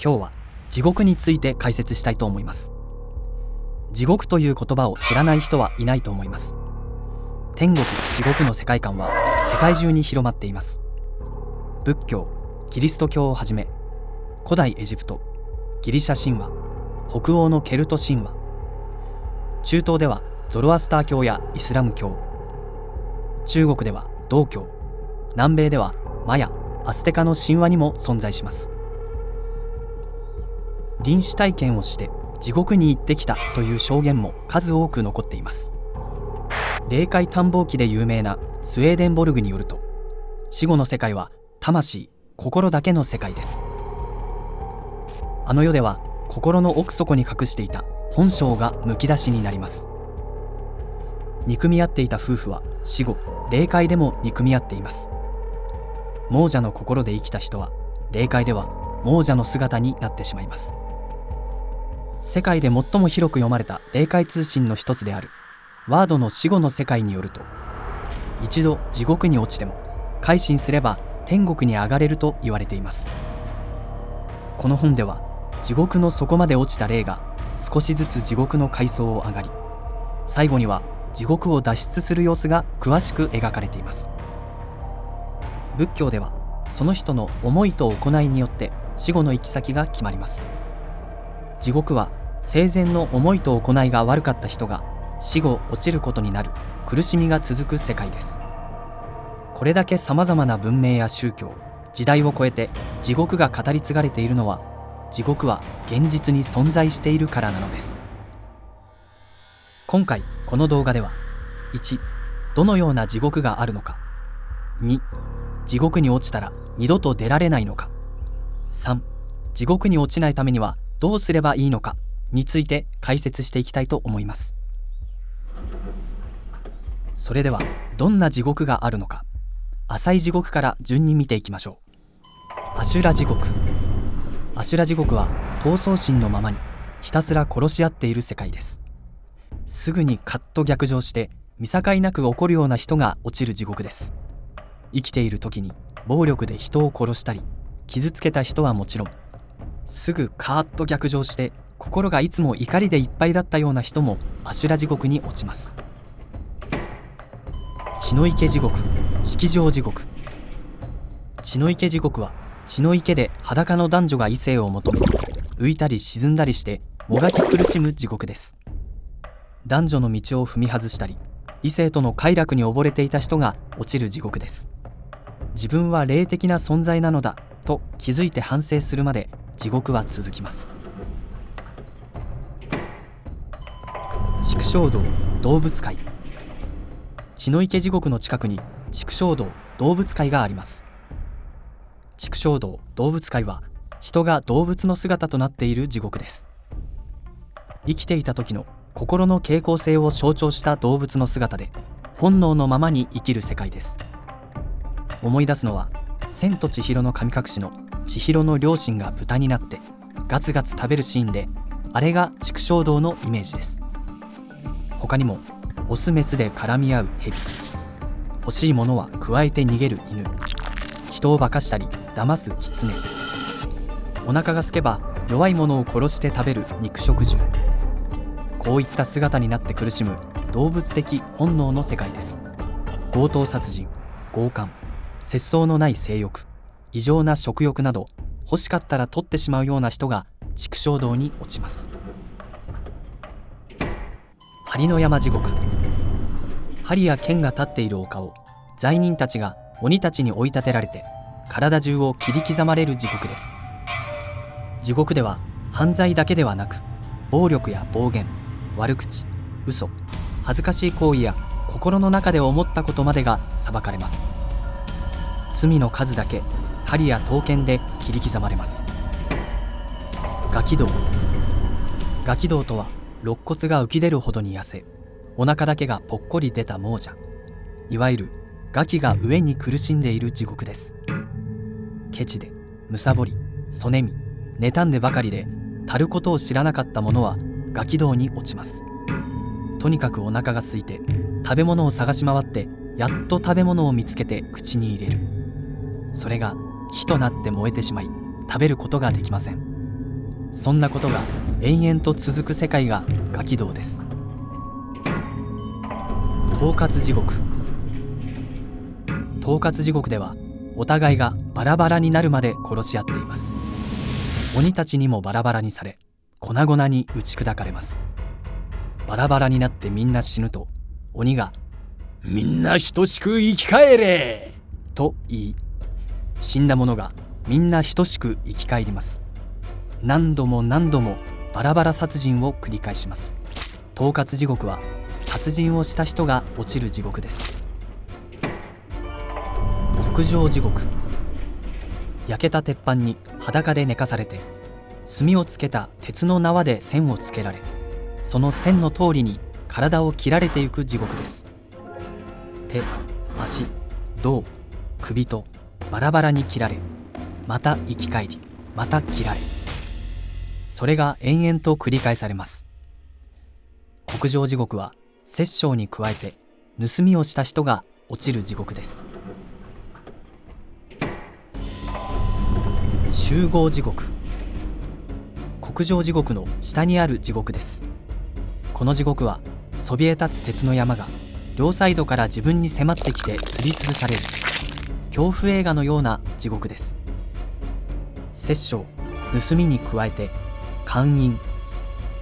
今日は地獄について解説したいと思います。地獄という言葉を知らない人はいないと思います。天国、地獄の世界観は世界中に広まっています。仏教、キリスト教をはじめ、古代エジプト、ギリシャ神話、北欧のケルト神話、中東ではゾロアスター教やイスラム教、中国では道教、南米ではマヤ、アステカの神話にも存在します。臨死体験をして地獄に行ってきたという証言も数多く残っています。霊界探訪記で有名なスウェーデンボルグによると、死後の世界は魂、心だけの世界です。あの世では心の奥底に隠していた本性がむき出しになります。憎み合っていた夫婦は死後、霊界でも憎み合っています。亡者の心で生きた人は霊界では亡者の姿になってしまいます。世界で最も広く読まれた霊界通信の一つであるワードの死後の世界によると、一度地獄に落ちても改心すれば天国に上がれると言われています。この本では地獄の底まで落ちた霊が少しずつ地獄の階層を上がり、最後には地獄を脱出する様子が詳しく描かれています。仏教ではその人の思いと行いによって死後の行き先が決まります。地獄は生前の思いと行いが悪かった人が死後落ちることになる苦しみが続く世界です。これだけさまざまな文明や宗教、時代を超えて地獄が語り継がれているのは、地獄は現実に存在しているからなのです。今回この動画では、1、どのような地獄があるのか、2、地獄に落ちたら二度と出られないのか、3、地獄に落ちないためにはどうすればいいのかについて解説していきたいと思います。それではどんな地獄があるのか、浅い地獄から順に見ていきましょう。アシュラ地獄。アシュラ地獄は闘争心のままにひたすら殺し合っている世界です。すぐにカッと逆上して見境なく起こるような人が落ちる地獄です。生きている時に暴力で人を殺したり傷つけた人はもちろん、すぐカーッと逆上して心がいつも怒りでいっぱいだったような人もアシュラ地獄に落ちます。血の池地獄、式場地獄。血の池地獄は血の池で裸の男女が異性を求め、浮いたり沈んだりしてもがき苦しむ地獄です。男女の道を踏み外したり、異性との快楽に溺れていた人が落ちる地獄です。自分は霊的な存在なのだと気づいて反省するまで地獄は続きます。畜生道、動物界。血の池地獄の近くに畜生道、動物界があります。畜生道、動物界は人が動物の姿となっている地獄です。生きていた時の心の傾向性を象徴した動物の姿で本能のままに生きる世界です。思い出すのは千と千尋の神隠しの千尋の両親が豚になってガツガツ食べるシーンで、あれが畜生道のイメージです。他にもオスメスで絡み合うヘビ、欲しいものは加えて逃げる犬、人を化かしたり騙すキツネ、お腹が空けば弱いものを殺して食べる肉食獣。こういった姿になって苦しむ動物的本能の世界です。強盗殺人、強姦、節操のない性欲、異常な食欲など、欲しかったら取ってしまうような人が畜生道に落ちます。針の山地獄。針や剣が立っている丘を罪人たちが鬼たちに追い立てられて体中を切り刻まれる地獄です。地獄では犯罪だけではなく、暴力や暴言、悪口、嘘、恥ずかしい行為や心の中で思ったことまでが裁かれます。罪の数だけ針や刀剣で切り刻まれます。餓鬼道。餓鬼道とは肋骨が浮き出るほどに痩せ、お腹だけがぽっこり出た亡者、いわゆる餓鬼が飢えに苦しんでいる地獄です。ケチでむさぼり、そねみ、妬んでばかりで足ることを知らなかった者は餓鬼道に落ちます。とにかくお腹が空いて食べ物を探し回って、やっと食べ物を見つけて口に入れる。それが火となって燃えてしまい、食べることができません。そんなことが延々と続く世界が餓鬼道です。統括地獄。統括地獄ではお互いがバラバラになるまで殺し合っています。鬼たちにもバラバラにされ、粉々に打ち砕かれます。バラバラになってみんな死ぬと、鬼がみんな等しく生き返れと言い、死んだ者がみんな等しく生き返ります。何度も何度もバラバラ殺人を繰り返します。統括地獄は殺人をした人が落ちる地獄です。極上地獄。焼けた鉄板に裸で寝かされて、炭をつけた鉄の縄で線をつけられ、その線の通りに体を切られていく地獄です。手、足、胴、首とバラバラに切られ、また生き返り、また切られ、それが延々と繰り返されます。極上地獄は殺生に加えて盗みをした人が落ちる地獄です。集合地獄。極上地獄の下にある地獄です。この地獄はそびえ立つ鉄の山が両サイドから自分に迫ってきてすりつぶされる恐怖映画のような地獄です。殺生、盗みに加えて姦淫、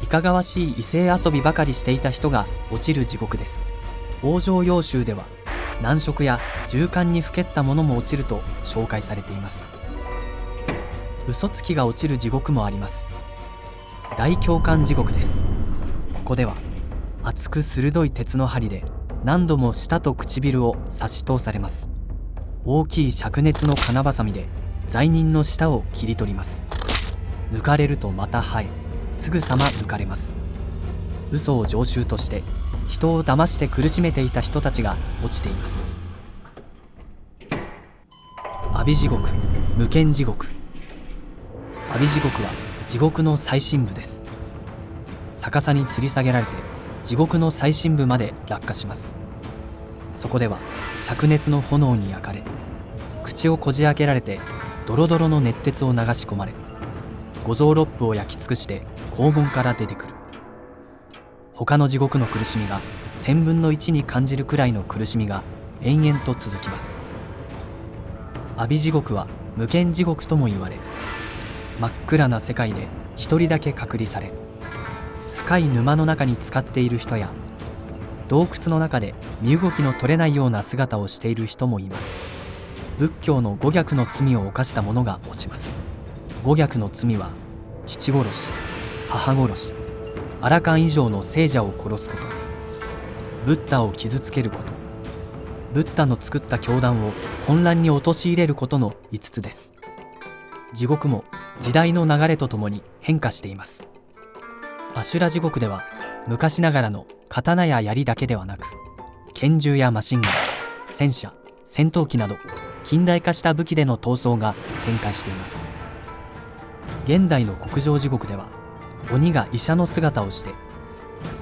いかがわしい異性遊びばかりしていた人が落ちる地獄です。往生要集では難色や従姦にふけった者も落ちると紹介されています。嘘つきが落ちる地獄もあります。大凶姦地獄です。ここでは厚く鋭い鉄の針で何度も舌と唇を刺し通されます。大きい灼熱の金ばさみで罪人の舌を切り取ります。抜かれるとまた生え、すぐさま抜かれます。嘘を常習として人を騙して苦しめていた人たちが落ちています。阿鼻地獄、無間地獄。阿鼻地獄は地獄の最深部です。逆さに吊り下げられて地獄の最深部まで落下します。そこでは灼熱の炎に焼かれ、口をこじ開けられてドロドロの熱鉄を流し込まれ、五臓六腑を焼き尽くして肛門から出てくる。他の地獄の苦しみが1000分の1に感じるくらいの苦しみが延々と続きます。阿鼻地獄は無間地獄とも言われ、真っ暗な世界で一人だけ隔離され、深い沼の中に浸かっている人や洞窟の中で身動きの取れないような姿をしている人もいます。仏教の五逆の罪を犯した者が落ちます。五逆の罪は父殺し、母殺し、アラカン以上の聖者を殺すこと、ブッダを傷つけること、ブッダの作った教団を混乱に陥れることの5つです。地獄も時代の流れとともに変化しています。アシュラ地獄では昔ながらの刀や槍だけではなく、拳銃やマシンガン、戦車、戦闘機など近代化した武器での闘争が展開しています。現代の極上地獄では鬼が医者の姿をして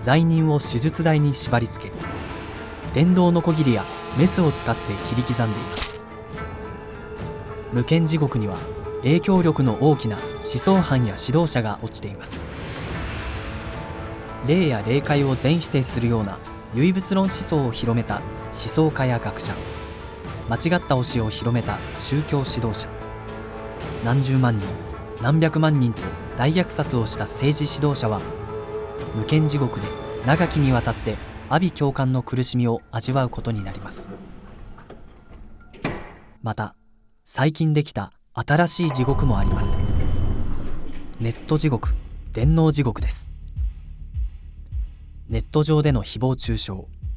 罪人を手術台に縛り付け、電動のこぎりやメスを使って切り刻んでいます。無間地獄には影響力の大きな思想犯や指導者が落ちています。霊や霊界を全否定するような唯物論思想を広めた思想家や学者、間違った教えを広めた宗教指導者、何十万人何百万人と大虐殺をした政治指導者は無間地獄で長きにわたって阿鼻叫喚の苦しみを味わうことになります。また最近できた新しい地獄もあります。ネット地獄、電脳地獄です。ネット上での誹謗中傷、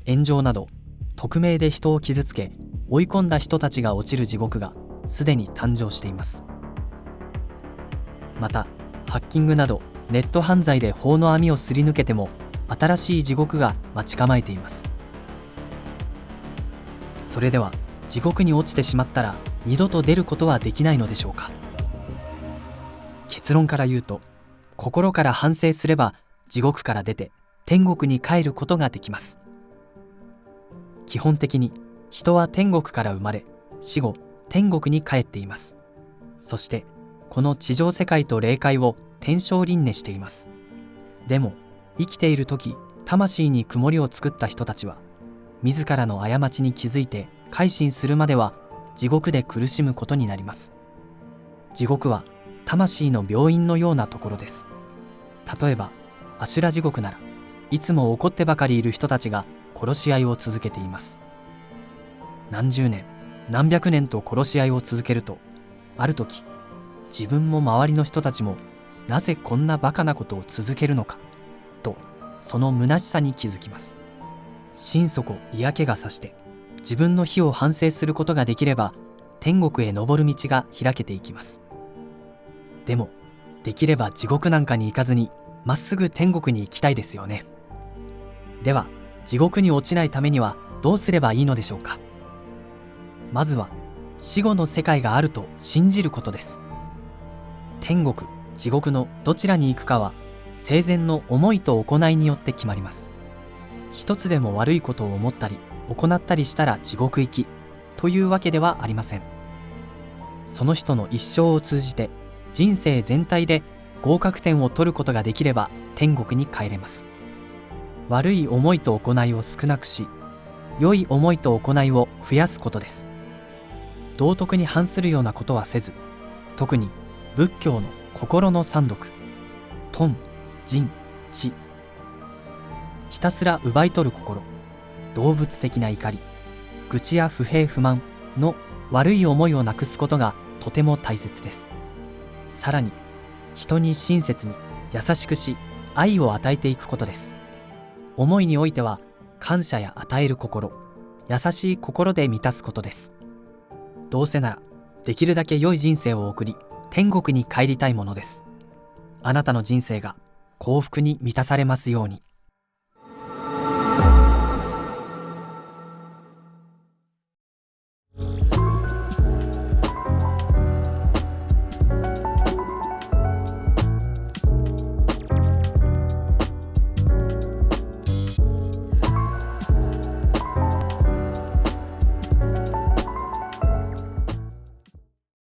炎上など匿名で人を傷つけ追い込んだ人たちが落ちる地獄がすでに誕生しています。またハッキングなどネット犯罪で法の網をすり抜けても新しい地獄が待ち構えています。それでは地獄に落ちてしまったら二度と出ることはできないのでしょうか。結論から言うと、心から反省すれば地獄から出て天国に帰ることができます。基本的に人は天国から生まれ、死後天国に帰っています。そしてこの地上世界と霊界を天正輪廻しています。でも生きている時、魂に曇りを作った人たちは自らの過ちに気づいて改心するまでは地獄で苦しむことになります。地獄は魂の病院のようなところです。例えば阿修羅地獄なら、いつも怒ってばかりいる人たちが殺し合いを続けています。何十年何百年と殺し合いを続けると、ある時自分も周りの人たちもなぜこんなバカなことを続けるのかと、その虚しさに気づきます。心底嫌気がさして自分の非を反省することができれば、天国へ昇る道が開けていきます。でもできれば地獄なんかに行かずにまっすぐ天国に行きたいですよね。では地獄に落ちないためにはどうすればいいのでしょうか。まずは死後の世界があると信じることです。天国、地獄のどちらに行くかは生前の思いと行いによって決まります。一つでも悪いことを思ったり行ったりしたら地獄行きというわけではありません。その人の一生を通じて人生全体で合格点を取ることができれば天国に帰れます。悪い思いと行いを少なくし、良い思いと行いを増やすことです。道徳に反するようなことはせず、特に仏教の心の三毒、貪、嗔、痴、ひたすら奪い取る心、動物的な怒り、愚痴や不平不満の悪い思いをなくすことがとても大切です。さらに人に親切に優しくし、愛を与えていくことです。思いにおいては感謝や与える心、優しい心で満たすことです。どうせならできるだけ良い人生を送り、天国に帰りたいものです。あなたの人生が幸福に満たされますように。